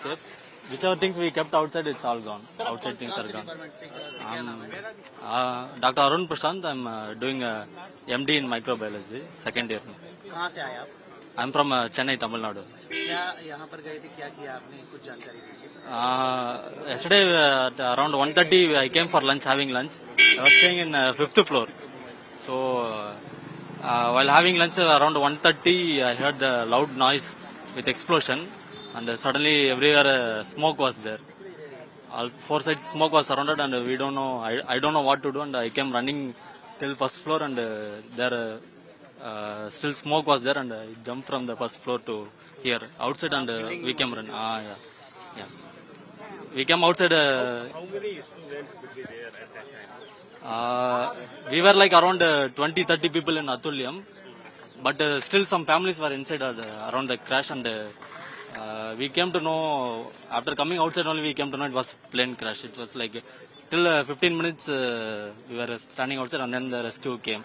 safe. Whichever things we kept outside, it's all gone. Outside things are gone. Dr. Arun Prashant, I'm doing MD in microbiology, second year. कहाँ से आए आप? I'm from Chennai, Tamil Nadu. क्या यहाँ पर गए थे, क्या किया आपने, कुछ जानकारी दीजिए. Yesterday at around 1:30 I came for lunch, having lunch. I was staying in 5th floor. So while having lunch around 1:30 I heard the loud noise with explosion, and suddenly everywhere smoke was there. All four sides smoke was surrounded, and we don't know. I don't know what to do, and I came running till first floor, and there still smoke was there, and I jumped from the first floor to here outside, and we came run. Yeah. We came outside. How many students would be there at that time? We were like around 20-30 people in Atulyam, but still some families were inside around the crash, and we came to know, after coming outside only we came to know it was plane crash. It was like till 15 minutes we were standing outside, and then the rescue came.